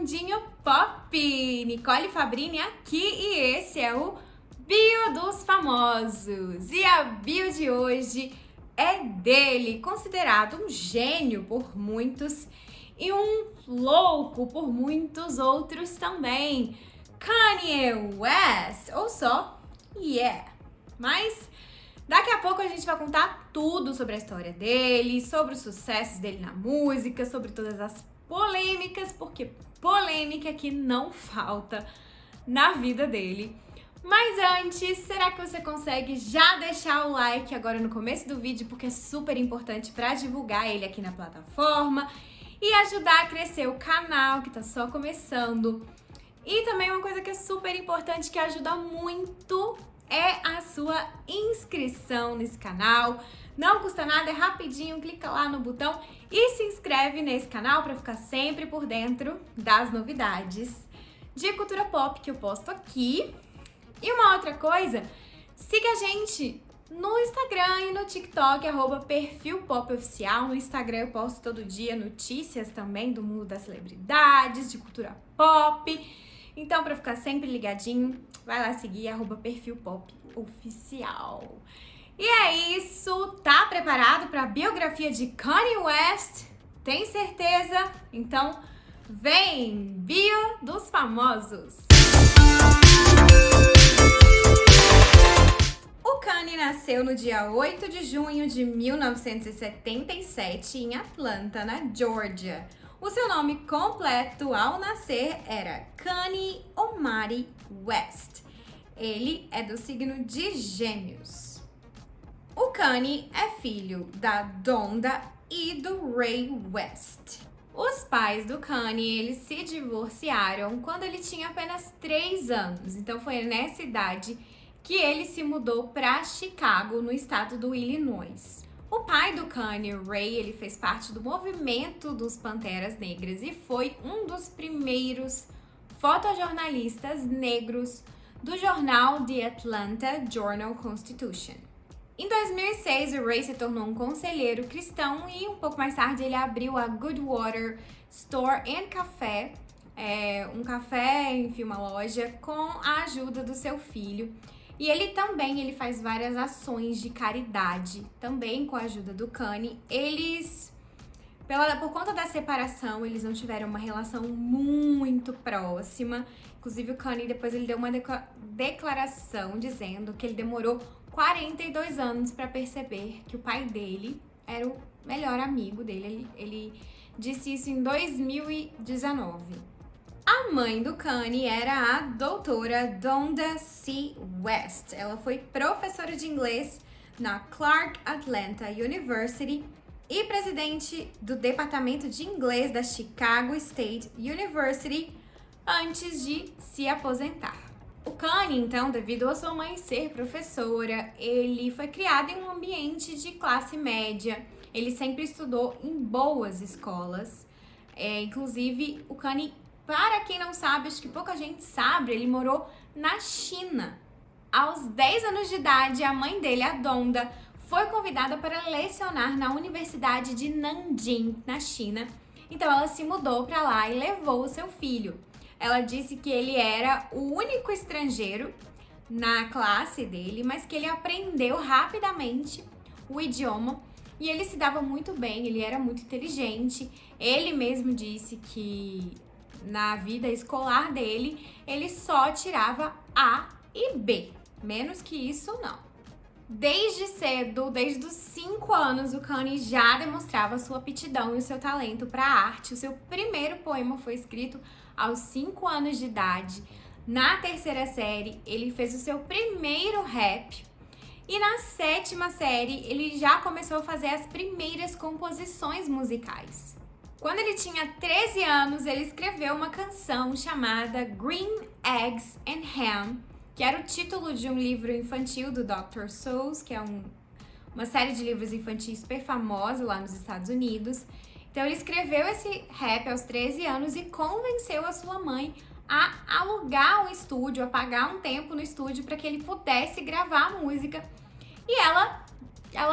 Mundinho Pop! Nicole Fabrini aqui e esse é o Bio dos Famosos. E a bio de hoje é dele, considerado um gênio por muitos e um louco por muitos outros também, Kanye West, ou só Yeah. Mas daqui a pouco a gente vai contar tudo sobre a história dele, sobre os sucessos dele na música, sobre todas as polêmicas, porque polêmica que não falta na vida dele. Mas antes, será que você consegue já deixar o like agora no começo do vídeo, porque é super importante para divulgar ele aqui na plataforma e ajudar a crescer o canal que tá só começando. E também uma coisa que é super importante, que ajuda muito, é a sua inscrição nesse canal. Não custa nada, é rapidinho, clica lá no botão e se inscreve nesse canal para ficar sempre por dentro das novidades de cultura pop que eu posto aqui. E uma outra coisa, siga a gente no Instagram e no TikTok, @perfilpopoficial. No Instagram eu posto todo dia notícias também do mundo das celebridades, de cultura pop. Então, para ficar sempre ligadinho, vai lá seguir @perfilpopoficial. E é isso, tá preparado para a biografia de Kanye West? Tem certeza? Então, vem! Bio dos Famosos! O Kanye nasceu no dia 8 de junho de 1977 em Atlanta, na Geórgia. O seu nome completo ao nascer era Kanye Omari West. Ele é do signo de Gêmeos. O Kanye é filho da Donda e do Ray West. Os pais do Kanye, eles se divorciaram quando ele tinha apenas 3 anos. Então foi nessa idade que ele se mudou para Chicago, no estado do Illinois. O pai do Kanye, Ray, ele fez parte do movimento dos Panteras Negras e foi um dos primeiros fotojornalistas negros do jornal The Atlanta Journal-Constitution. Em 2006, o Ray se tornou um conselheiro cristão e um pouco mais tarde ele abriu a Goodwater Store and Café, um café, enfim, uma loja, com a ajuda do seu filho. E ele faz várias ações de caridade, também com a ajuda do Kanye. Por conta da separação, eles não tiveram uma relação muito próxima. Inclusive, o Kanye depois ele deu uma declaração dizendo que ele demorou 42 anos para perceber que o pai dele era o melhor amigo dele. Ele disse isso em 2019. A mãe do Kanye era a doutora Donda C. West. Ela foi professora de inglês na Clark Atlanta University e presidente do departamento de inglês da Chicago State University antes de se aposentar. O Kanye, então, devido a sua mãe ser professora, ele foi criado em um ambiente de classe média. Ele sempre estudou em boas escolas. Inclusive, o Kanye, para quem não sabe, acho que pouca gente sabe, ele morou na China. Aos 10 anos de idade, a mãe dele, a Donda, foi convidada para lecionar na Universidade de Nanjing, na China. Então, ela se mudou para lá e levou o seu filho. Ela disse que ele era o único estrangeiro na classe dele, mas que ele aprendeu rapidamente o idioma e ele se dava muito bem, ele era muito inteligente. Ele mesmo disse que na vida escolar dele, ele só tirava A e B, menos que isso não. Desde cedo, desde os 5 anos, o Kanye já demonstrava sua aptidão e o seu talento para a arte. O seu primeiro poema foi escrito aos 5 anos de idade. Na 3ª série, ele fez o seu primeiro rap. E na 7ª série, ele já começou a fazer as primeiras composições musicais. Quando ele tinha 13 anos, ele escreveu uma canção chamada Green Eggs and Ham, que era o título de um livro infantil do Dr. Seuss, que é uma série de livros infantis super famosa lá nos Estados Unidos. Então ele escreveu esse rap aos 13 anos e convenceu a sua mãe a alugar um estúdio, a pagar um tempo no estúdio para que ele pudesse gravar a música. E ela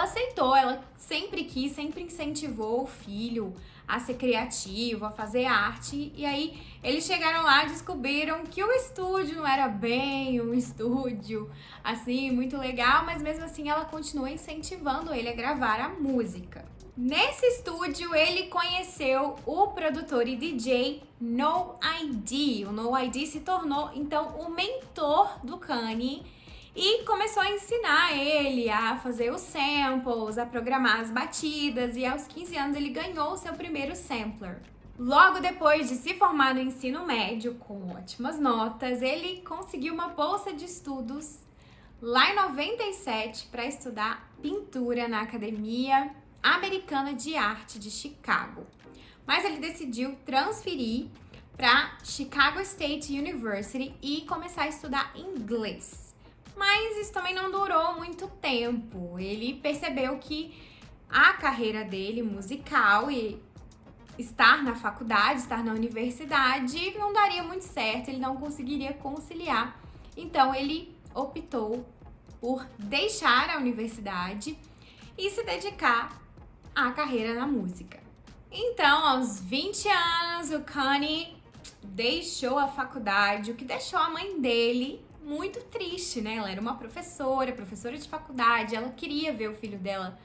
aceitou, ela sempre quis, sempre incentivou o filho a ser criativo, a fazer arte. E aí eles chegaram lá e descobriram que o estúdio não era bem um estúdio assim muito legal, mas mesmo assim ela continua incentivando ele a gravar a música. Nesse estúdio ele conheceu o produtor e DJ No ID. O No ID se tornou então o mentor do Kanye e começou a ensinar ele a fazer os samples, a programar as batidas, e aos 15 anos ele ganhou o seu primeiro sampler. Logo depois de se formar no ensino médio com ótimas notas, ele conseguiu uma bolsa de estudos lá em 97 para estudar pintura na Academia Americana de Arte de Chicago. Mas ele decidiu transferir para Chicago State University e começar a estudar inglês. Mas isso também não durou muito tempo. Ele percebeu que a carreira dele musical e estar na faculdade, estar na universidade, não daria muito certo, ele não conseguiria conciliar. Então ele optou por deixar a universidade e se dedicar à carreira na música. Então, aos 20 anos, o Kanye deixou a faculdade, o que deixou a mãe dele muito triste, né? Ela era uma professora de faculdade, ela queria ver o filho dela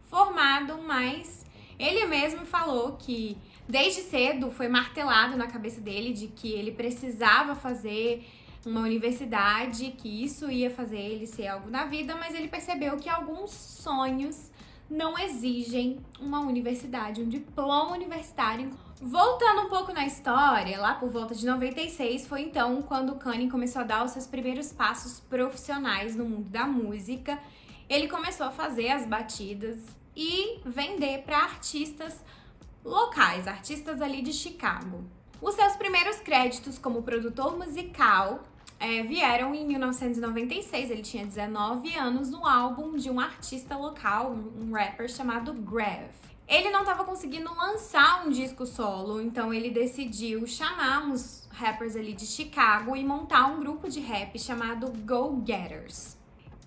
formado, mas ele mesmo falou que desde cedo foi martelado na cabeça dele de que ele precisava fazer uma universidade, que isso ia fazer ele ser algo na vida, mas ele percebeu que alguns sonhos não exigem uma universidade, um diploma universitário. Voltando um pouco na história, lá por volta de 96, foi então quando o Kanye começou a dar os seus primeiros passos profissionais no mundo da música. Ele começou a fazer as batidas e vender para artistas locais, artistas ali de Chicago. Os seus primeiros créditos como produtor musical vieram em 1996, ele tinha 19 anos, no álbum de um artista local, um rapper chamado Grav. Ele não estava conseguindo lançar um disco solo, então ele decidiu chamar uns rappers ali de Chicago e montar um grupo de rap chamado Go Getters.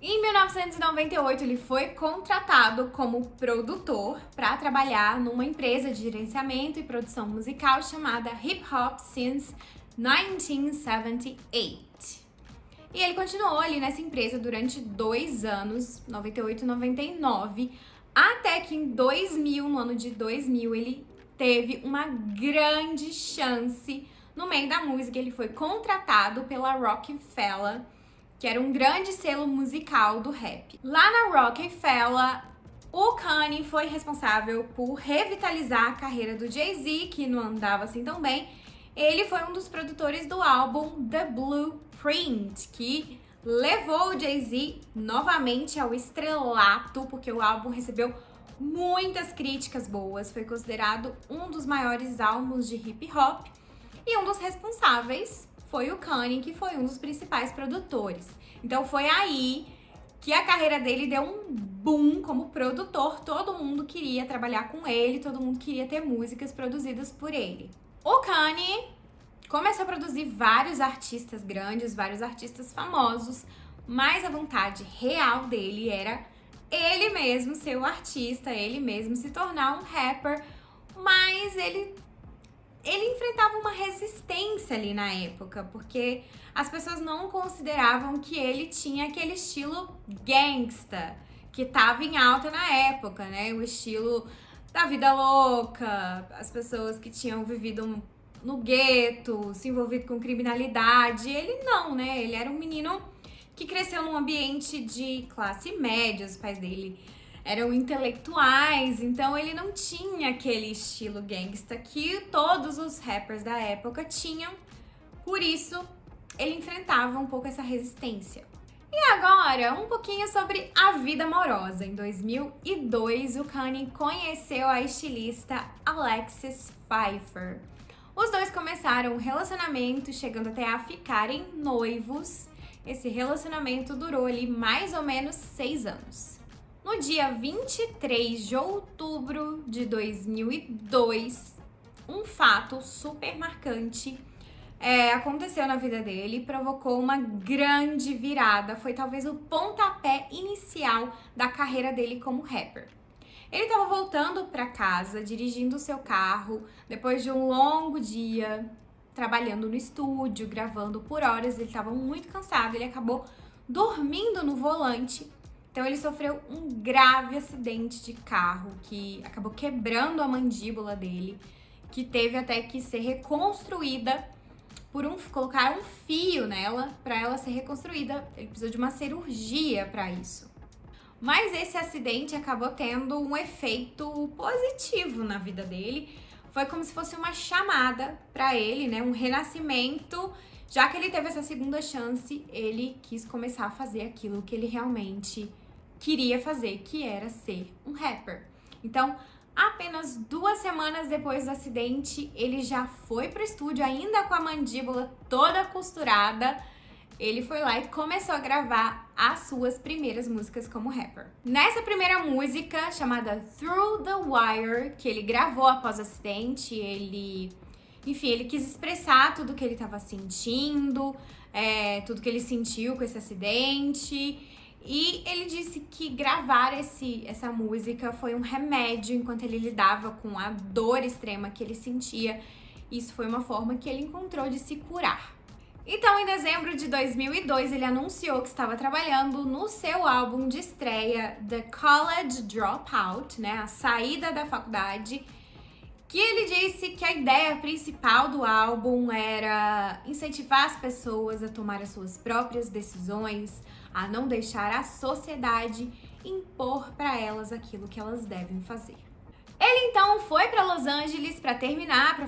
Em 1998, ele foi contratado como produtor para trabalhar numa empresa de gerenciamento e produção musical chamada Hip Hop Since 1978. E ele continuou ali nessa empresa durante 2 anos, 98 e 99, até que em 2000, no ano de 2000, ele teve uma grande chance no meio da música. Ele foi contratado pela Roc-A-Fella, que era um grande selo musical do rap. Lá na Roc-A-Fella, o Kanye foi responsável por revitalizar a carreira do Jay-Z, que não andava assim tão bem. Ele foi um dos produtores do álbum The Blueprint, que levou o Jay-Z novamente ao estrelato, porque o álbum recebeu muitas críticas boas, foi considerado um dos maiores álbuns de hip hop, e um dos responsáveis foi o Kanye, que foi um dos principais produtores. Então foi aí que a carreira dele deu um boom como produtor, todo mundo queria trabalhar com ele, todo mundo queria ter músicas produzidas por ele. O Kanye começou a produzir vários artistas grandes, vários artistas famosos, mas a vontade real dele era ele mesmo ser o artista, ele mesmo se tornar um rapper, mas ele enfrentava uma resistência ali na época, porque as pessoas não consideravam que ele tinha aquele estilo gangsta, que tava em alta na época, né? O estilo da vida louca, as pessoas que tinham vivido no gueto, se envolvido com criminalidade. Ele não, né? Ele era um menino que cresceu num ambiente de classe média, os pais dele eram intelectuais, então ele não tinha aquele estilo gangsta que todos os rappers da época tinham, por isso ele enfrentava um pouco essa resistência. E agora, um pouquinho sobre a vida amorosa. Em 2002, o Kanye conheceu a estilista Alexis Pfeiffer. Os dois começaram um relacionamento, chegando até a ficarem noivos. Esse relacionamento durou ali mais ou menos 6 anos. No dia 23 de outubro de 2002, um fato super marcante aconteceu na vida dele e provocou uma grande virada. Foi talvez o pontapé inicial da carreira dele como rapper. Ele estava voltando para casa, dirigindo o seu carro, depois de um longo dia, trabalhando no estúdio, gravando por horas. Ele estava muito cansado, ele acabou dormindo no volante. Então ele sofreu um grave acidente de carro que acabou quebrando a mandíbula dele, que teve até que ser reconstruída colocar um fio nela para ela ser reconstruída. Ele precisou de uma cirurgia para isso. Mas esse acidente acabou tendo um efeito positivo na vida dele. Foi como se fosse uma chamada para ele, né? Um renascimento. Já que ele teve essa segunda chance, ele quis começar a fazer aquilo que ele realmente queria fazer, que era ser um rapper. Então, apenas 2 semanas depois do acidente, ele já foi pro estúdio, ainda com a mandíbula toda costurada. Ele foi lá e começou a gravar as suas primeiras músicas como rapper. Nessa primeira música, chamada Through the Wire, que ele gravou após o acidente, ele quis expressar tudo que ele estava sentindo, tudo que ele sentiu com esse acidente. E ele disse que gravar essa música foi um remédio enquanto ele lidava com a dor extrema que ele sentia. Isso foi uma forma que ele encontrou de se curar. Então, em dezembro de 2002, ele anunciou que estava trabalhando no seu álbum de estreia, The College Dropout, né, a saída da faculdade, que ele disse que a ideia principal do álbum era incentivar as pessoas a tomar as suas próprias decisões, a não deixar a sociedade impor para elas aquilo que elas devem fazer. Ele então foi para Los Angeles para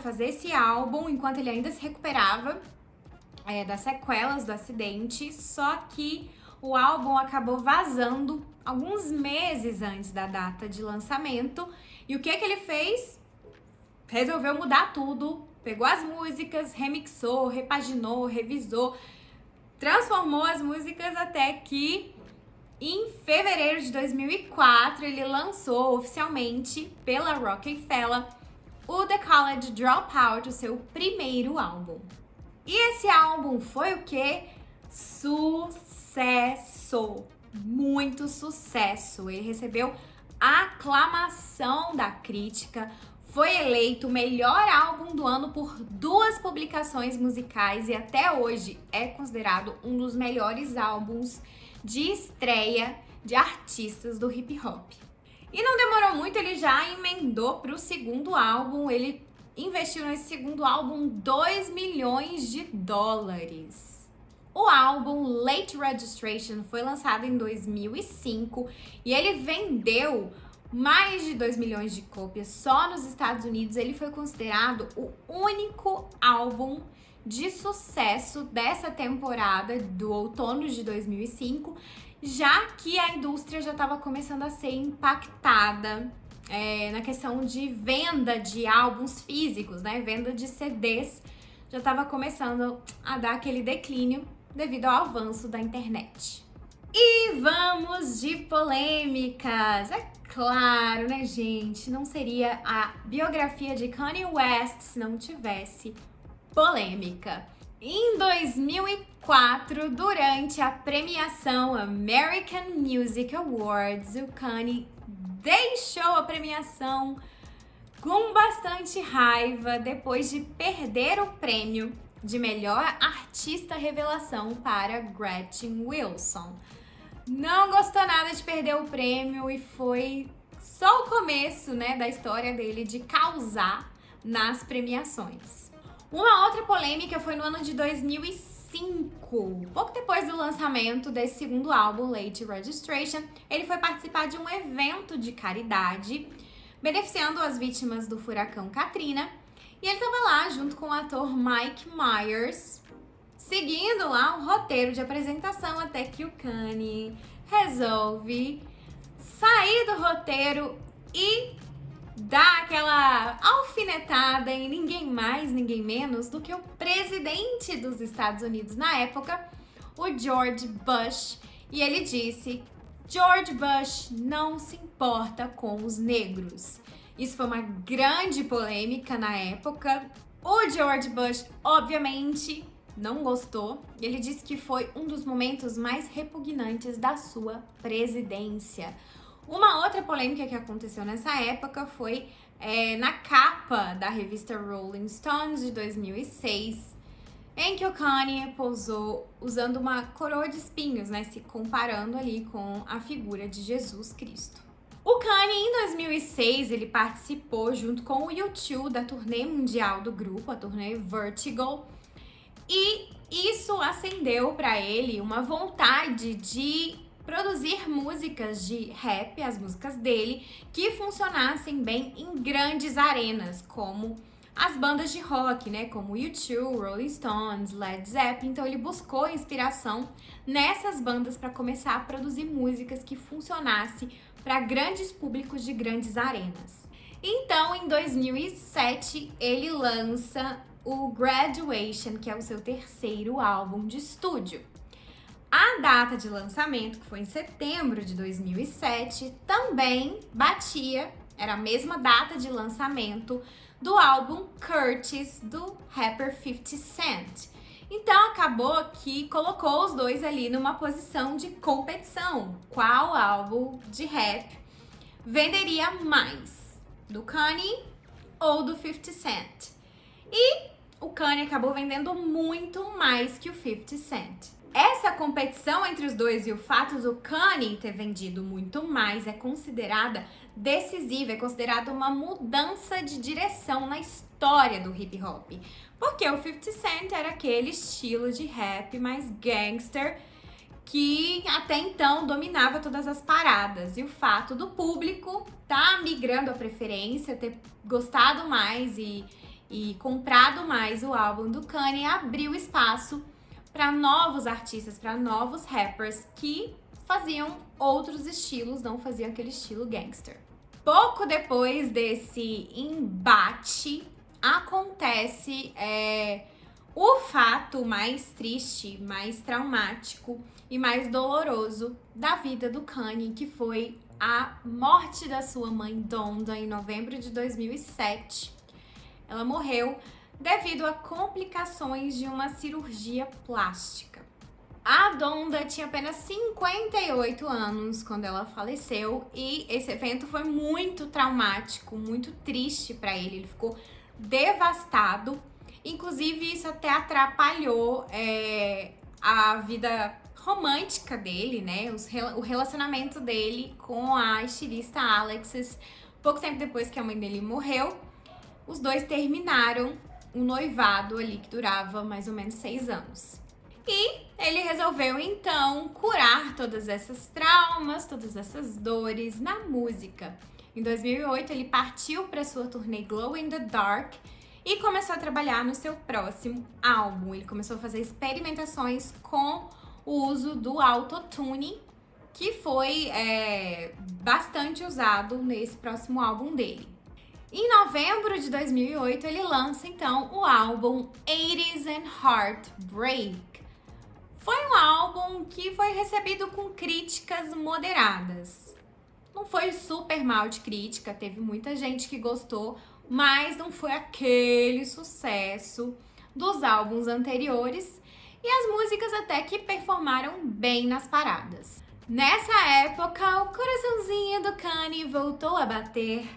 fazer esse álbum, enquanto ele ainda se recuperava das sequelas do acidente, só que o álbum acabou vazando alguns meses antes da data de lançamento. E o que ele fez? Resolveu mudar tudo, pegou as músicas, remixou, repaginou, revisou, transformou as músicas até que em fevereiro de 2004 ele lançou oficialmente pela Roc-A-Fella o The College Dropout, o seu primeiro álbum. E esse álbum foi o quê? Sucesso! Muito sucesso! Ele recebeu aclamação da crítica, foi eleito o melhor álbum do ano por 2 publicações musicais e até hoje é considerado um dos melhores álbuns de estreia de artistas do hip hop. E não demorou muito, ele já emendou para o segundo álbum. Ele investiu nesse segundo álbum $2 milhões. O álbum Late Registration foi lançado em 2005 e ele vendeu mais de 2 milhões de cópias só nos Estados Unidos. Ele foi considerado o único álbum de sucesso dessa temporada do outono de 2005, já que a indústria já estava começando a ser impactada na questão de venda de álbuns físicos, né? Venda de CDs já estava começando a dar aquele declínio devido ao avanço da internet. E vamos de polêmicas! É claro, né, gente? Não seria a biografia de Kanye West se não tivesse polêmica. Em 2004, durante a premiação American Music Awards, o Kanye deixou a premiação com bastante raiva depois de perder o prêmio de melhor artista revelação para Gretchen Wilson. Não gostou nada de perder o prêmio e foi só o começo, né, da história dele de causar nas premiações. Uma outra polêmica foi no ano de 2005, pouco depois do lançamento desse segundo álbum, Late Registration. Ele foi participar de um evento de caridade beneficiando as vítimas do furacão Katrina e ele estava lá junto com o ator Mike Myers, seguindo lá um roteiro de apresentação, até que o Kanye resolve sair do roteiro e dar aquela alfinetada em ninguém mais, ninguém menos do que o presidente dos Estados Unidos na época, o George Bush. E ele disse: George Bush não se importa com os negros. Isso foi uma grande polêmica na época. O George Bush, obviamente, não gostou. Ele disse que foi um dos momentos mais repugnantes da sua presidência. Uma outra polêmica que aconteceu nessa época foi na capa da revista Rolling Stones de 2006, em que o Kanye posou usando uma coroa de espinhos, né, se comparando ali com a figura de Jesus Cristo. O Kanye, em 2006, ele participou junto com o U2 da turnê mundial do grupo, a turnê Vertigo, e isso acendeu para ele uma vontade de produzir músicas de rap, as músicas dele, que funcionassem bem em grandes arenas, como as bandas de rock, né, como U2, Rolling Stones, Led Zeppelin. Então ele buscou inspiração nessas bandas para começar a produzir músicas que funcionassem para grandes públicos de grandes arenas. Então, em 2007, ele lança o Graduation, que é o seu terceiro álbum de estúdio. A data de lançamento, que foi em setembro de 2007, também era a mesma data de lançamento do álbum Curtis, do rapper 50 Cent. Então acabou que colocou os dois ali numa posição de competição. Qual álbum de rap venderia mais? Do Kanye ou do 50 Cent? E o Kanye acabou vendendo muito mais que o 50 Cent. Essa competição entre os dois e o fato do Kanye ter vendido muito mais é considerada decisiva, é considerada uma mudança de direção na história do hip hop. Porque o 50 Cent era aquele estilo de rap mais gangster que até então dominava todas as paradas. E o fato do público tá migrando a preferência, ter gostado mais e comprado mais o álbum do Kanye abriu espaço para novos artistas, para novos rappers que faziam outros estilos, não faziam aquele estilo gangster. Pouco depois desse embate, acontece o fato mais triste, mais traumático e mais doloroso da vida do Kanye, que foi a morte da sua mãe Donda em novembro de 2007. Ela morreu devido a complicações de uma cirurgia plástica. A Donda tinha apenas 58 anos quando ela faleceu e esse evento foi muito traumático, muito triste para ele. Ele ficou devastado. Inclusive, isso até atrapalhou a vida romântica dele, né? O relacionamento dele com a estilista Alexis. Pouco tempo depois que a mãe dele morreu, os dois terminaram um noivado ali que durava mais ou menos 6 anos. E ele resolveu então curar todas essas traumas, todas essas dores na música. Em 2008 ele partiu para sua turnê Glow in the Dark e começou a trabalhar no seu próximo álbum. Ele começou a fazer experimentações com o uso do autotune, que foi bastante usado nesse próximo álbum dele. Em novembro de 2008, ele lança então o álbum 80s and Heartbreak. Foi um álbum que foi recebido com críticas moderadas. Não foi super mal de crítica, teve muita gente que gostou, mas não foi aquele sucesso dos álbuns anteriores e as músicas até que performaram bem nas paradas. Nessa época, o coraçãozinho do Kanye voltou a bater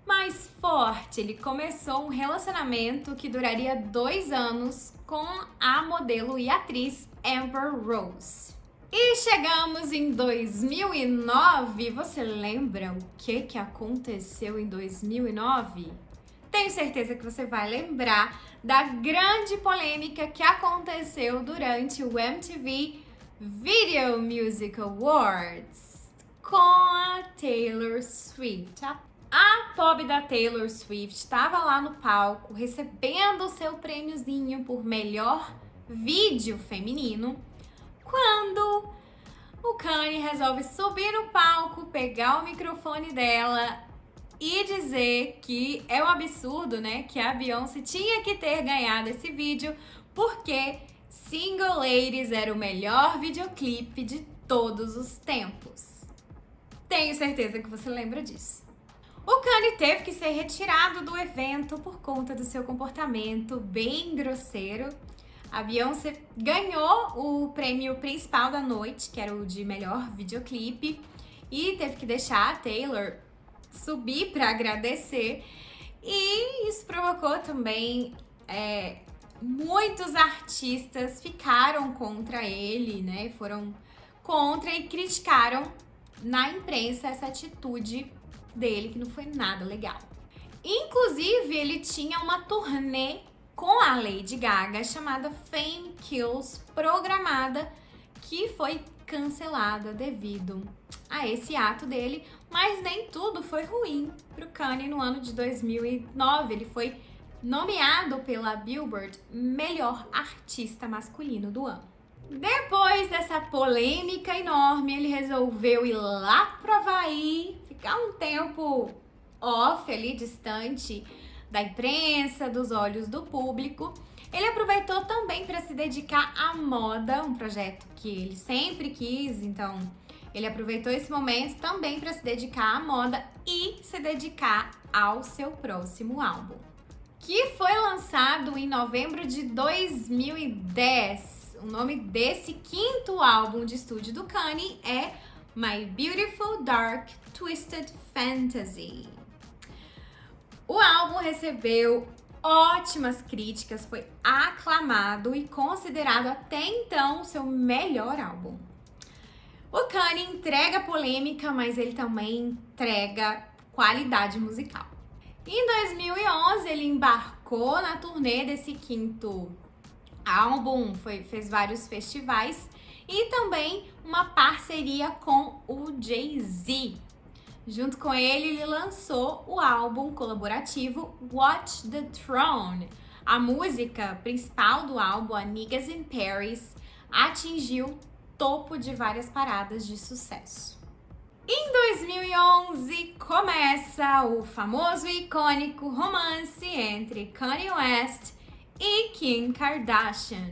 mais forte. Ele começou um relacionamento que duraria 2 anos com a modelo e atriz Amber Rose. E chegamos em 2009. Você lembra o que aconteceu em 2009? Tenho certeza que você vai lembrar da grande polêmica que aconteceu durante o MTV Video Music Awards com a Taylor Swift. A pobre da Taylor Swift estava lá no palco recebendo o seu prêmiozinho por melhor vídeo feminino, quando o Kanye resolve subir no palco, pegar o microfone dela e dizer que é um absurdo, né, que a Beyoncé tinha que ter ganhado esse vídeo porque Single Ladies era o melhor videoclipe de todos os tempos. Tenho certeza que você lembra disso. O Kanye teve que ser retirado do evento por conta do seu comportamento bem grosseiro. A Beyoncé ganhou o prêmio principal da noite, que era o de melhor videoclipe, e teve que deixar a Taylor subir para agradecer. E isso provocou também muitos artistas ficaram contra ele, né? Foram contra e criticaram na imprensa essa atitude dele, que não foi nada legal. Inclusive, ele tinha uma turnê com a Lady Gaga chamada Fame Kills, programada, que foi cancelada devido a esse ato dele, mas nem tudo foi ruim pro Kanye. No ano de 2009, ele foi nomeado pela Billboard Melhor Artista Masculino do Ano. Depois dessa polêmica enorme, ele resolveu ir lá pro Havaí, ficar um tempo off ali, distante da imprensa, dos olhos do público. Ele aproveitou também para se dedicar à moda, um projeto que ele sempre quis, então ele aproveitou esse momento também para se dedicar à moda e se dedicar ao seu próximo álbum, que foi lançado em novembro de 2010. O nome desse quinto álbum de estúdio do Kanye é My Beautiful Dark Twisted Fantasy. O álbum recebeu ótimas críticas, foi aclamado e considerado até então o seu melhor álbum. O Kanye entrega polêmica, mas ele também entrega qualidade musical. Em 2011, ele embarcou na turnê desse quinto álbum, fez vários festivais e também uma parceria com o Jay-Z. Junto com ele lançou o álbum colaborativo Watch the Throne. A música principal do álbum, a Niggas in Paris, atingiu topo de várias paradas de sucesso. Em 2011 começa o famoso e icônico romance entre Kanye West e Kim Kardashian.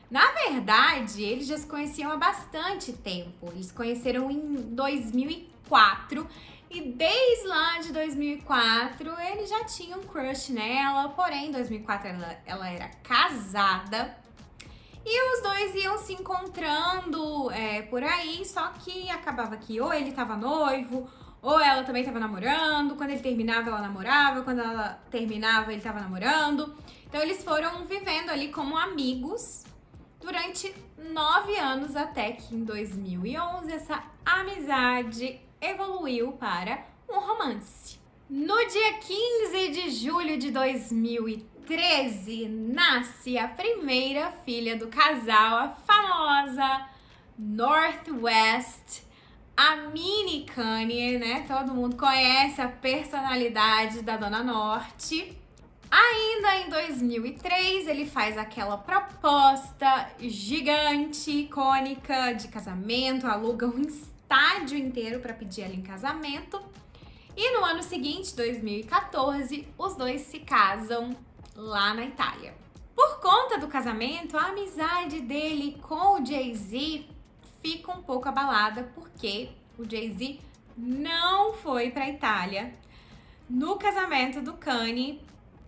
Na verdade, eles já se conheciam há bastante tempo. Eles se conheceram em 2004 e desde lá de 2004 ele já tinha um crush nela, porém em 2004 ela era casada e os dois iam se encontrando por aí, só que acabava que ou ele tava noivo ou ela também tava namorando. Quando ele terminava, ela namorava, quando ela terminava, ele tava namorando. Então eles foram vivendo ali como amigos durante 9 anos, até que em 2011 essa amizade evoluiu para um romance. No dia 15 de julho de 2013, nasce a primeira filha do casal, a famosa North West, a mini Kanye, né? Todo mundo conhece a personalidade da Dona Norte. Ainda em 2003, ele faz aquela proposta gigante, icônica de casamento, aluga um estádio inteiro para pedir ela em casamento. E no ano seguinte, 2014, os dois se casam lá na Itália. Por conta do casamento, a amizade dele com o Jay-Z fica um pouco abalada, porque o Jay-Z não foi para a Itália no casamento do Kanye.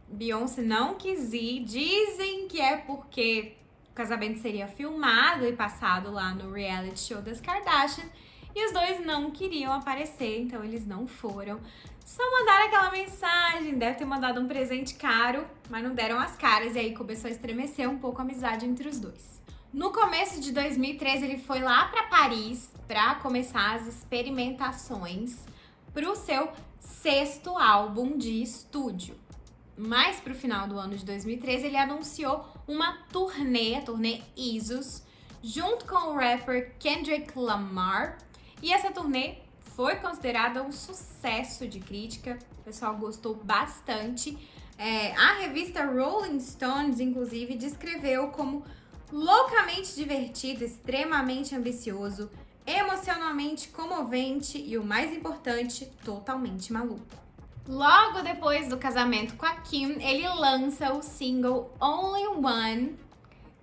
Beyoncé não quis ir, dizem que é porque o casamento seria filmado e passado lá no reality show das Kardashian e os dois não queriam aparecer, então eles não foram. Só mandaram aquela mensagem, deve ter mandado um presente caro, mas não deram as caras e aí começou a estremecer um pouco a amizade entre os dois. No começo de 2013 ele foi lá para Paris para começar as experimentações para o seu 6º álbum de estúdio. Mas pro final do ano de 2013, ele anunciou uma turnê, a turnê Isus, junto com o rapper Kendrick Lamar. E essa turnê foi considerada um sucesso de crítica, o pessoal gostou bastante. A revista Rolling Stones, inclusive, descreveu como loucamente divertido, extremamente ambicioso, emocionalmente comovente e, o mais importante, totalmente maluco. Logo depois do casamento com a Kim, ele lança o single Only One,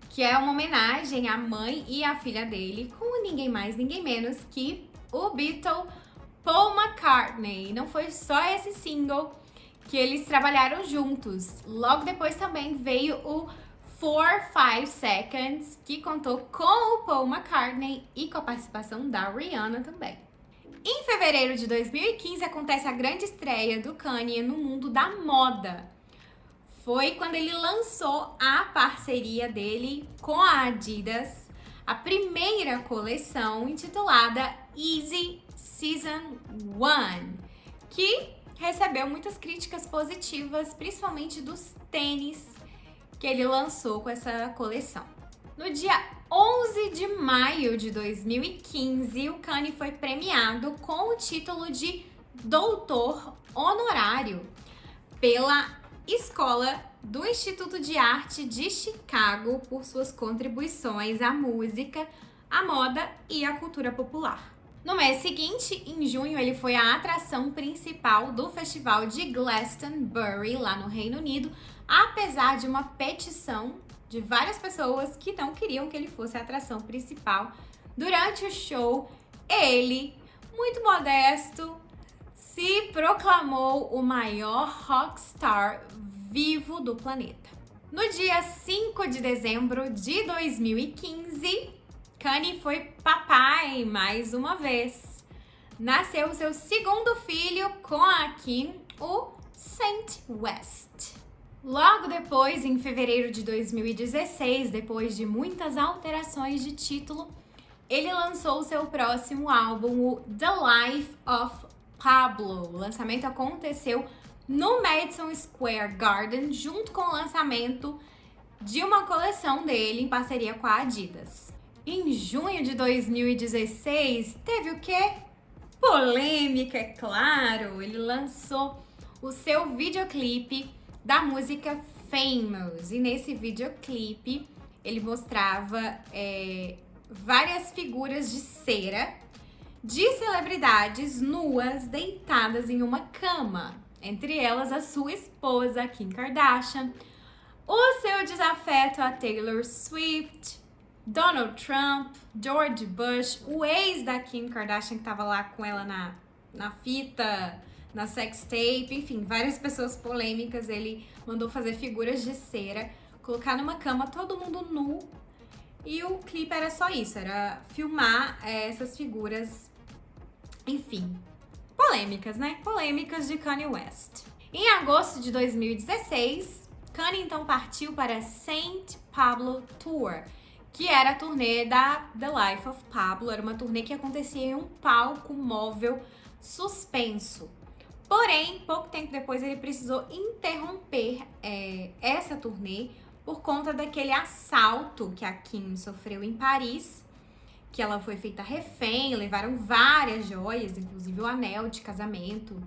que é uma homenagem à mãe e à filha dele, com ninguém mais, ninguém menos que o Beatle Paul McCartney. Não foi só esse single que eles trabalharam juntos. Logo depois também veio o 4-5 Seconds, que contou com o Paul McCartney e com a participação da Rihanna também. Em fevereiro de 2015 acontece a grande estreia do Kanye no mundo da moda. Foi quando ele lançou a parceria dele com a Adidas, a primeira coleção intitulada Yeezy Season 1, que recebeu muitas críticas positivas, principalmente dos tênis que ele lançou com essa coleção. No dia 11 de maio de 2015, o Kanye foi premiado com o título de doutor honorário pela Escola do Instituto de Arte de Chicago por suas contribuições à música, à moda e à cultura popular. No mês seguinte, em junho, ele foi a atração principal do festival de Glastonbury, lá no Reino Unido, apesar de uma petição de várias pessoas que não queriam que ele fosse a atração principal. Durante o show, ele, muito modesto, se proclamou o maior rockstar vivo do planeta. No dia 5 de dezembro de 2015, Kanye foi papai mais uma vez. Nasceu o seu segundo filho com a Kim, o Saint West. Logo depois, em fevereiro de 2016, depois de muitas alterações de título, ele lançou o seu próximo álbum, o The Life of Pablo. O lançamento aconteceu no Madison Square Garden, junto com o lançamento de uma coleção dele em parceria com a Adidas. Em junho de 2016, teve o quê? Polêmica, é claro! Ele lançou o seu videoclipe da música Famous. E nesse videoclipe, ele mostrava várias figuras de cera de celebridades nuas deitadas em uma cama. Entre elas, a sua esposa, Kim Kardashian, o seu desafeto a Taylor Swift, Donald Trump, George Bush, o ex da Kim Kardashian que tava lá com ela na fita, na sextape, enfim, várias pessoas polêmicas. Ele mandou fazer figuras de cera, colocar numa cama todo mundo nu, e o clipe era só isso, era filmar essas figuras, enfim, polêmicas, né? Polêmicas de Kanye West. Em agosto de 2016, Kanye então partiu para Saint Pablo Tour, que era a turnê da The Life of Pablo. Era uma turnê que acontecia em um palco móvel suspenso. Porém, pouco tempo depois ele precisou interromper essa turnê por conta daquele assalto que a Kim sofreu em Paris, que ela foi feita refém, levaram várias joias, inclusive o anel de casamento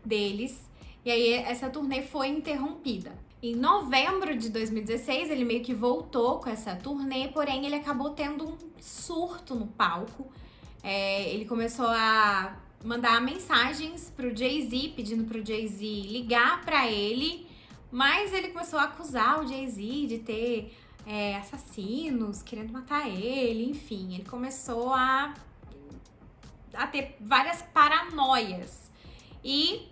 deles, e aí essa turnê foi interrompida. Em novembro de 2016, ele meio que voltou com essa turnê, porém ele acabou tendo um surto no palco. Ele começou a mandar mensagens pro Jay-Z, pedindo pro Jay-Z ligar pra ele, mas ele começou a acusar o Jay-Z de ter assassinos querendo matar ele, enfim, ele começou a ter várias paranoias, e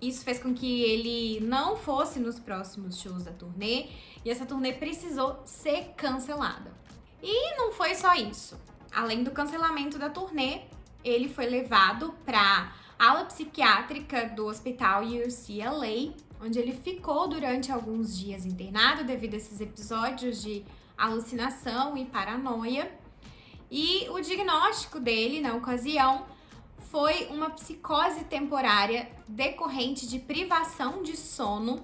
isso fez com que ele não fosse nos próximos shows da turnê, e essa turnê precisou ser cancelada. E não foi só isso. Além do cancelamento da turnê, ele foi levado para a ala psiquiátrica do hospital UCLA, onde ele ficou durante alguns dias internado devido a esses episódios de alucinação e paranoia. E o diagnóstico dele, na ocasião, foi uma psicose temporária decorrente de privação de sono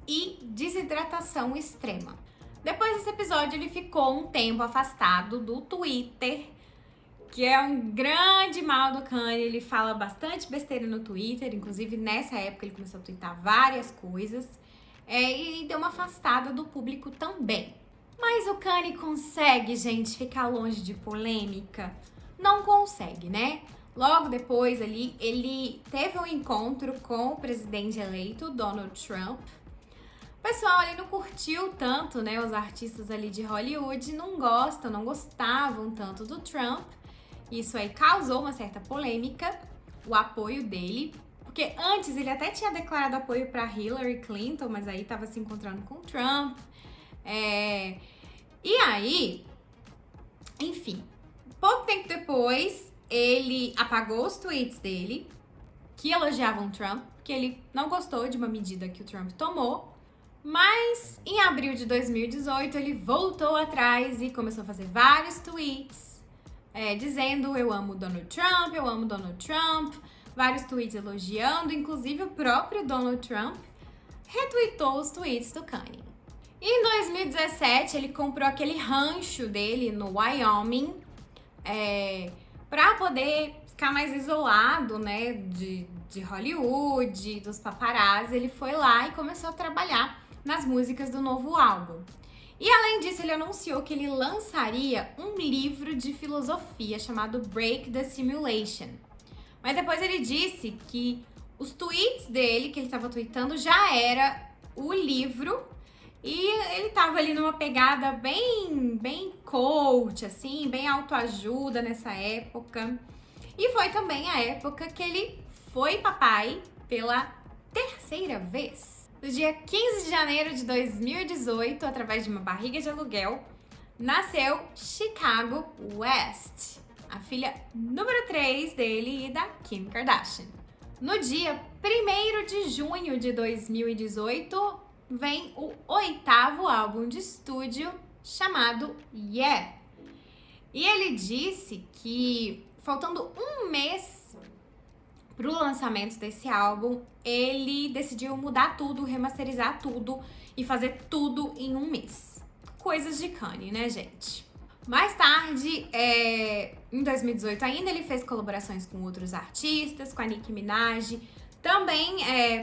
e desidratação extrema. Depois desse episódio, ele ficou um tempo afastado do Twitter, que é um grande mal do Kanye. Ele fala bastante besteira no Twitter, inclusive nessa época ele começou a twittar várias coisas, e deu uma afastada do público também. Mas o Kanye consegue, gente, ficar longe de polêmica? Não consegue, né? Logo depois ali, ele teve um encontro com o presidente eleito, Donald Trump. O pessoal ali não curtiu tanto, né? Os artistas ali de Hollywood não gostavam tanto do Trump. Isso aí causou uma certa polêmica, o apoio dele, porque antes ele até tinha declarado apoio para Hillary Clinton, mas aí tava se encontrando com o Trump. E aí, enfim, pouco tempo depois, ele apagou os tweets dele, que elogiavam Trump, que ele não gostou de uma medida que o Trump tomou, mas em abril de 2018 ele voltou atrás e começou a fazer vários tweets dizendo eu amo Donald Trump, eu amo Donald Trump, vários tweets elogiando, inclusive o próprio Donald Trump retweetou os tweets do Kanye. Em 2017 ele comprou aquele rancho dele no Wyoming para poder ficar mais isolado, né, de Hollywood, dos paparazzi. Ele foi lá e começou a trabalhar nas músicas do novo álbum. E além disso, ele anunciou que ele lançaria um livro de filosofia chamado Break the Simulation. Mas depois ele disse que os tweets dele, que ele estava tweetando, já era o livro. E ele tava ali numa pegada bem coach, assim, bem autoajuda nessa época. E foi também a época que ele foi papai pela terceira vez. No dia 15 de janeiro de 2018, através de uma barriga de aluguel, nasceu Chicago West, a filha número 3 dele e da Kim Kardashian. No dia 1º de junho de 2018, vem o 8º álbum de estúdio chamado Yeah. E ele disse que, faltando um mês pro lançamento desse álbum, ele decidiu mudar tudo, remasterizar tudo e fazer tudo em um mês. Coisas de Kanye, né, gente? Mais tarde, em 2018 ainda, ele fez colaborações com outros artistas, com a Nicki Minaj. Também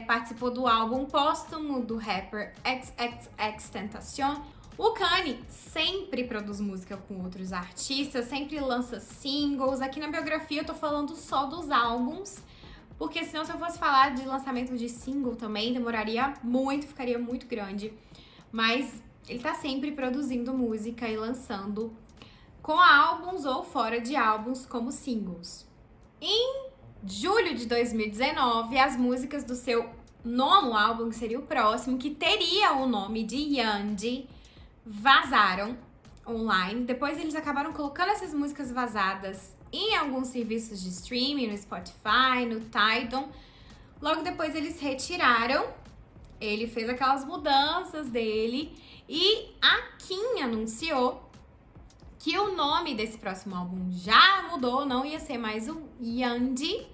participou do álbum póstumo do rapper XXXTentacion. O Kanye sempre produz música com outros artistas, sempre lança singles. Aqui na biografia eu tô falando só dos álbuns, porque senão se eu fosse falar de lançamento de single também, demoraria muito, ficaria muito grande. Mas ele tá sempre produzindo música e lançando com álbuns ou fora de álbuns como singles. Em julho de 2019, as músicas do seu 9º álbum, que seria o próximo, que teria o nome de Yandy, vazaram online. Depois eles acabaram colocando essas músicas vazadas em alguns serviços de streaming, no Spotify, no Tidal. Logo depois eles retiraram. Ele fez aquelas mudanças dele e a Kim anunciou que o nome desse próximo álbum já mudou, não ia ser mais o Yandy,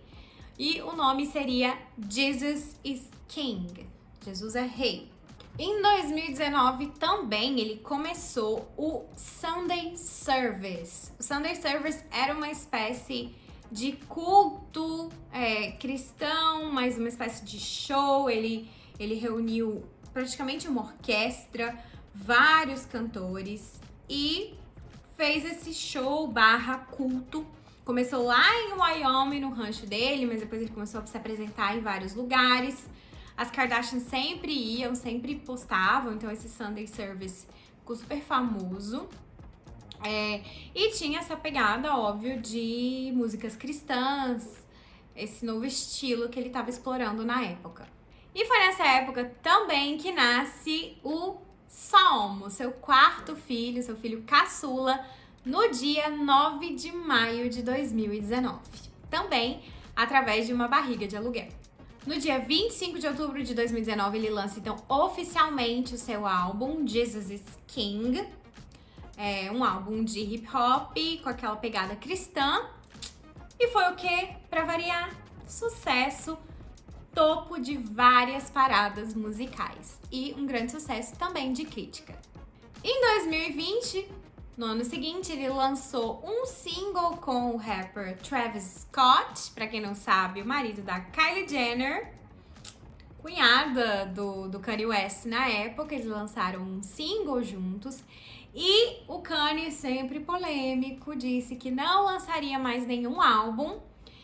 e o nome seria Jesus is King. Jesus é rei. Em 2019 também ele começou o Sunday Service. O Sunday Service era uma espécie de culto cristão, mas uma espécie de show. Ele reuniu praticamente uma orquestra, vários cantores e fez esse show / culto. Começou lá em Wyoming, no rancho dele, mas depois ele começou a se apresentar em vários lugares. As Kardashian sempre iam, sempre postavam, então esse Sunday Service ficou super famoso. E tinha essa pegada, óbvio, de músicas cristãs, esse novo estilo que ele estava explorando na época. E foi nessa época também que nasce o Psalm, seu 4º filho, seu filho caçula, no dia 9 de maio de 2019. Também através de uma barriga de aluguel. No dia 25 de outubro de 2019, ele lança, então, oficialmente o seu álbum, Jesus is King. É um álbum de hip hop com aquela pegada cristã. E foi o quê? Pra variar, sucesso, topo de várias paradas musicais. E um grande sucesso também de crítica. Em 2020, no ano seguinte, ele lançou um single com o rapper Travis Scott, pra quem não sabe, o marido da Kylie Jenner, cunhada do Kanye West na época. Eles lançaram um single juntos e o Kanye, sempre polêmico, disse que não lançaria mais nenhum álbum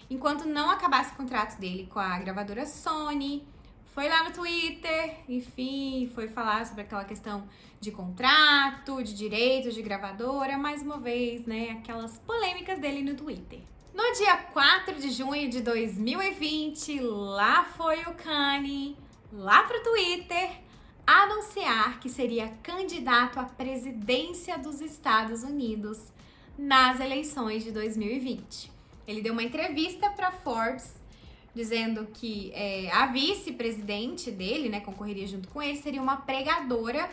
enquanto não acabasse o contrato dele com a gravadora Sony. Foi lá no Twitter, enfim, foi falar sobre aquela questão de contrato, de direitos de gravadora, mais uma vez, né, aquelas polêmicas dele no Twitter. No dia 4 de junho de 2020, lá foi o Kanye, lá pro Twitter, anunciar que seria candidato à presidência dos Estados Unidos nas eleições de 2020. Ele deu uma entrevista para Forbes dizendo que a vice-presidente dele, né, concorreria junto com ele, seria uma pregadora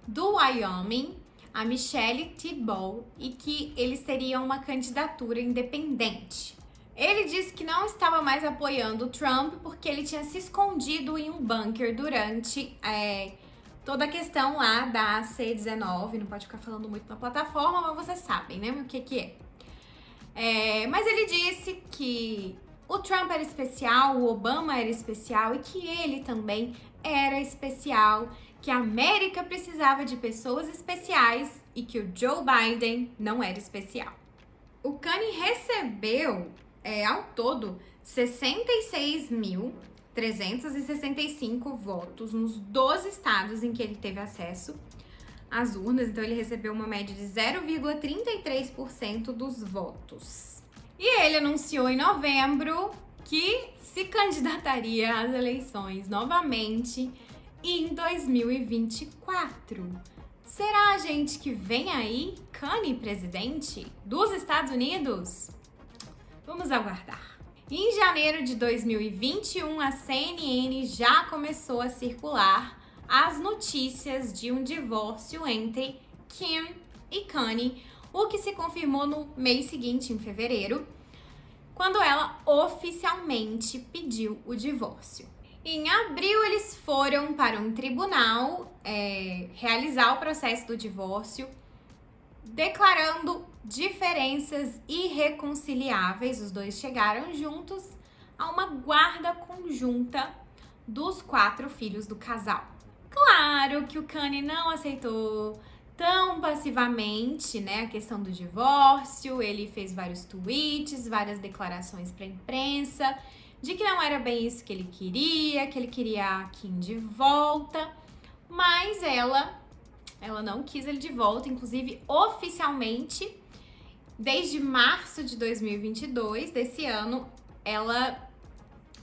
do Wyoming, a Michelle Thibault, e que eles teriam uma candidatura independente. Ele disse que não estava mais apoiando o Trump porque ele tinha se escondido em um bunker durante toda a questão lá da C-19. Não pode ficar falando muito na plataforma, mas vocês sabem, né, o que é. Mas ele disse que o Trump era especial, o Obama era especial e que ele também era especial, que a América precisava de pessoas especiais e que o Joe Biden não era especial. O Kanye recebeu, ao todo, 66.365 votos nos 12 estados em que ele teve acesso às urnas, então ele recebeu uma média de 0,33% dos votos. E ele anunciou em novembro que se candidataria às eleições novamente em 2024. Será, gente, que vem aí Kanye presidente dos Estados Unidos? Vamos aguardar. Em janeiro de 2021, a CNN já começou a circular as notícias de um divórcio entre Kim e Kanye, o que se confirmou no mês seguinte, em fevereiro, quando ela oficialmente pediu o divórcio. Em abril, eles foram para um tribunal realizar o processo do divórcio, declarando diferenças irreconciliáveis. Os dois chegaram juntos a uma guarda conjunta dos 4 filhos do casal. Claro que o Kanye não aceitou tão passivamente, né, a questão do divórcio. Ele fez vários tweets, várias declarações para a imprensa de que não era bem isso que ele queria a Kim de volta, mas ela não quis ele de volta. Inclusive, oficialmente, desde março de 2022, desse ano,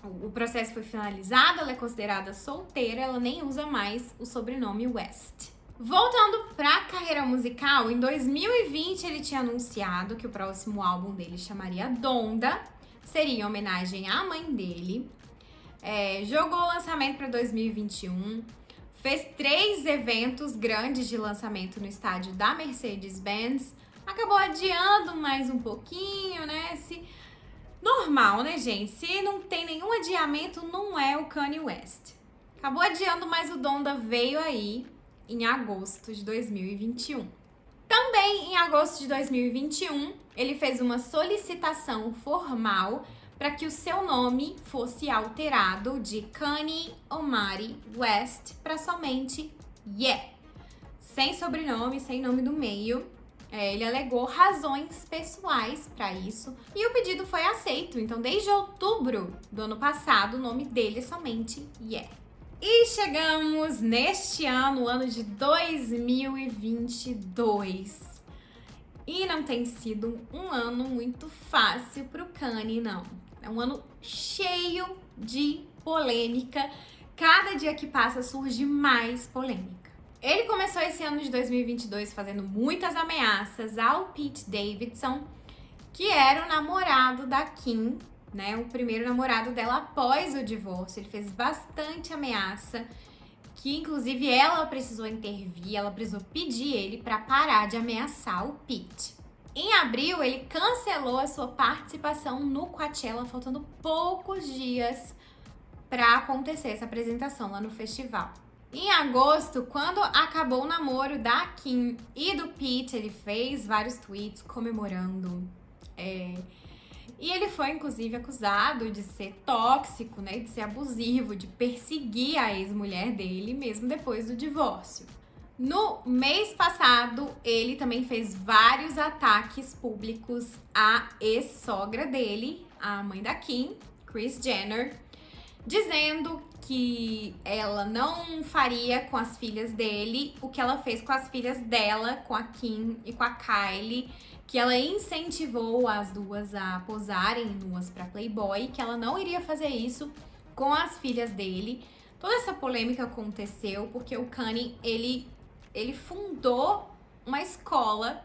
o processo foi finalizado, ela é considerada solteira, ela nem usa mais o sobrenome West. Voltando pra carreira musical, em 2020 ele tinha anunciado que o próximo álbum dele chamaria Donda, seria em homenagem à mãe dele. Jogou o lançamento para 2021, fez 3 eventos grandes de lançamento no estádio da Mercedes-Benz, acabou adiando mais um pouquinho, né? Normal, né, gente? Se não tem nenhum adiamento, não é o Kanye West. Acabou adiando, mas o Donda veio aí em agosto de 2021. Também em agosto de 2021, ele fez uma solicitação formal para que o seu nome fosse alterado de Kanye Omari West para somente Yeah, sem sobrenome, sem nome do meio. Ele alegou razões pessoais para isso e o pedido foi aceito. Então, desde outubro do ano passado, o nome dele é somente Yeah. E chegamos neste ano de 2022. E não tem sido um ano muito fácil pro Kanye, não. É um ano cheio de polêmica. Cada dia que passa surge mais polêmica. Ele começou esse ano de 2022 fazendo muitas ameaças ao Pete Davidson, que era o namorado da Kim, né, o primeiro namorado dela após o divórcio. Ele fez bastante ameaça, que inclusive ela precisou intervir, ela precisou pedir ele para parar de ameaçar o Pete. Em abril, ele cancelou a sua participação no Coachella, faltando poucos dias para acontecer essa apresentação lá no festival. Em agosto, quando acabou o namoro da Kim e do Pete, ele fez vários tweets comemorando. E ele foi, inclusive, acusado de ser tóxico, né, de ser abusivo, de perseguir a ex-mulher dele, mesmo depois do divórcio. No mês passado, ele também fez vários ataques públicos à ex-sogra dele, a mãe da Kim, Kris Jenner, dizendo que ela não faria com as filhas dele o que ela fez com as filhas dela, com a Kim e com a Kylie, que ela incentivou as duas a posarem nuas para Playboy, que ela não iria fazer isso com as filhas dele. Toda essa polêmica aconteceu porque o Kanye, ele fundou uma escola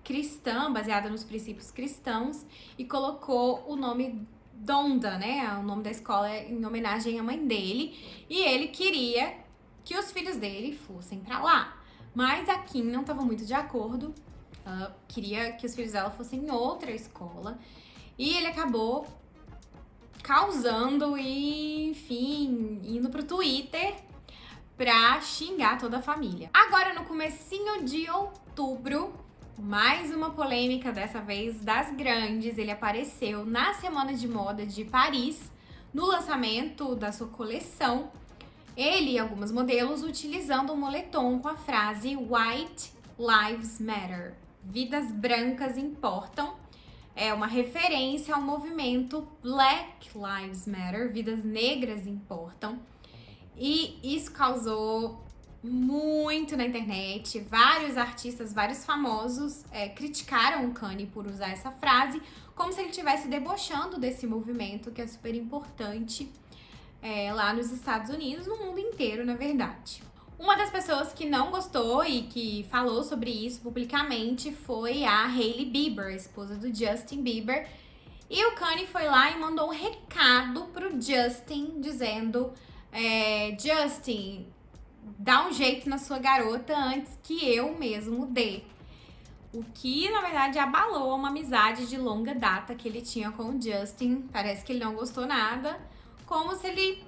cristã, baseada nos princípios cristãos, e colocou o nome Donda, né? O nome da escola em homenagem à mãe dele. E ele queria que os filhos dele fossem pra lá. Mas a Kim não estava muito de acordo. Ela queria que os filhos dela fossem em outra escola. E ele acabou causando e, enfim, indo pro Twitter pra xingar toda a família. Agora, no comecinho de outubro, mais uma polêmica, dessa vez das grandes. Ele apareceu na Semana de Moda de Paris, no lançamento da sua coleção. Ele e algumas modelos utilizando um moletom com a frase White Lives Matter. Vidas brancas importam. É uma referência ao movimento Black Lives Matter. Vidas negras importam. E isso causou muito na internet. Vários artistas, vários famosos criticaram o Kanye por usar essa frase, como se ele estivesse debochando desse movimento que é super importante lá nos Estados Unidos, no mundo inteiro, na verdade. Uma das pessoas que não gostou e que falou sobre isso publicamente foi a Hailey Bieber, esposa do Justin Bieber. E o Kanye foi lá e mandou um recado pro Justin, dizendo: Justin, dá um jeito na sua garota antes que eu mesmo dê. O que, na verdade, abalou uma amizade de longa data que ele tinha com o Justin. Parece que ele não gostou nada. Como se ele,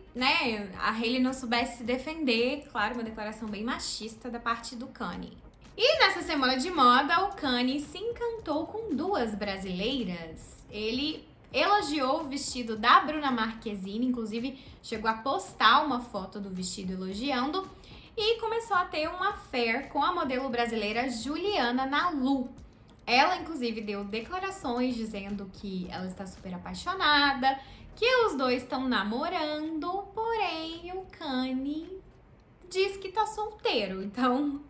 a Hailey não soubesse se defender. Claro, uma declaração bem machista da parte do Kanye. E nessa semana de moda, o Kanye se encantou com duas brasileiras. Ele elogiou o vestido da Bruna Marquezine, inclusive chegou a postar uma foto do vestido elogiando. E começou a ter um affair com a modelo brasileira Juliana Nalu. Ela, inclusive, deu declarações dizendo que ela está super apaixonada, que os dois estão namorando, porém o Kanye diz que tá solteiro. Então,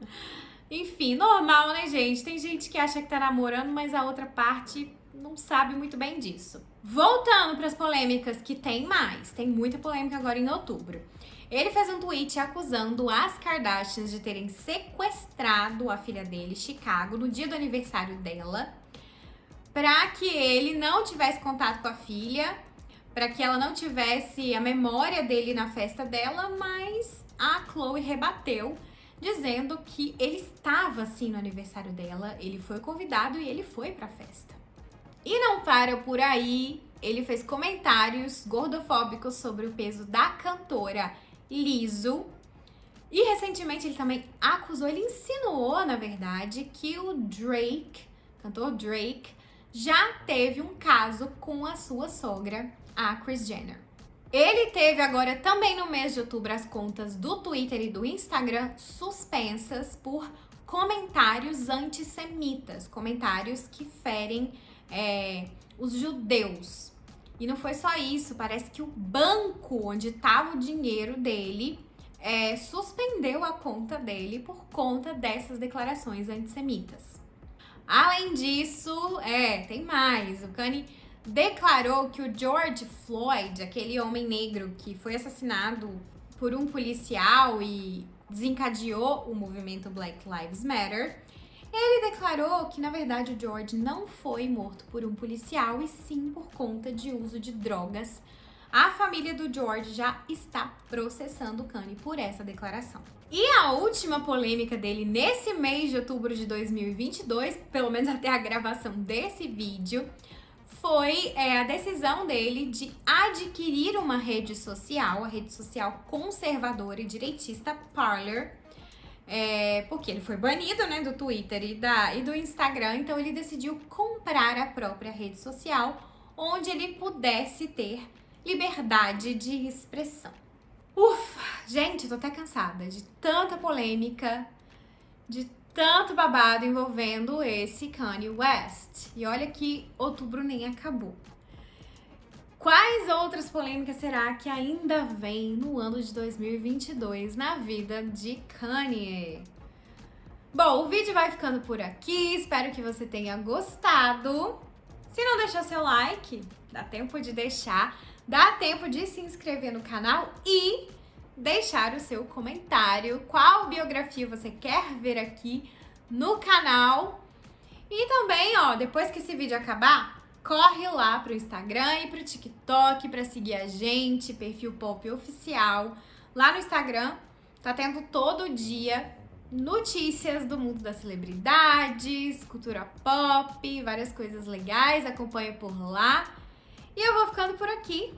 enfim, normal, né, gente? Tem gente que acha que tá namorando, mas a outra parte não sabe muito bem disso. Voltando para as polêmicas, que tem mais. Tem muita polêmica agora em outubro. Ele fez um tweet acusando as Kardashians de terem sequestrado a filha dele, Chicago, no dia do aniversário dela, para que ele não tivesse contato com a filha, para que ela não tivesse a memória dele na festa dela, mas a Khloe rebateu, dizendo que ele estava sim no aniversário dela, ele foi convidado e ele foi para a festa. E não para por aí, ele fez comentários gordofóbicos sobre o peso da cantora Lizzo. E recentemente ele também acusou, ele insinuou, na verdade, que o Drake, cantor Drake, já teve um caso com a sua sogra, a Kris Jenner. Ele teve agora também no mês de outubro as contas do Twitter e do Instagram suspensas por comentários antissemitas, comentários que ferem os judeus. E não foi só isso, parece que o banco onde estava o dinheiro dele suspendeu a conta dele por conta dessas declarações antissemitas. Além disso, tem mais. O Kanye declarou que o George Floyd, aquele homem negro que foi assassinado por um policial e desencadeou o movimento Black Lives Matter, ele declarou que, na verdade, o George não foi morto por um policial e sim por conta de uso de drogas. A família do George já está processando o Kanye por essa declaração. E a última polêmica dele nesse mês de outubro de 2022, pelo menos até a gravação desse vídeo, foi a decisão dele de adquirir uma rede social, a rede social conservadora e direitista Parler, porque ele foi banido, né, do Twitter e do Instagram, então ele decidiu comprar a própria rede social, onde ele pudesse ter liberdade de expressão. Ufa, gente, tô até cansada de tanta polêmica, de tanto babado envolvendo esse Kanye West. E olha que outubro nem acabou. Quais outras polêmicas será que ainda vem no ano de 2022 na vida de Kanye? Bom, o vídeo vai ficando por aqui. Espero que você tenha gostado. Se não deixou seu like, dá tempo de deixar. Dá tempo de se inscrever no canal e deixar o seu comentário. Qual biografia você quer ver aqui no canal? E também, ó, depois que esse vídeo acabar, corre lá pro Instagram e pro TikTok pra seguir a gente, perfil Pop Oficial. Lá no Instagram tá tendo todo dia notícias do mundo das celebridades, cultura pop, várias coisas legais, acompanha por lá. E eu vou ficando por aqui.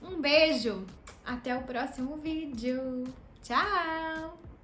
Um beijo, até o próximo vídeo. Tchau!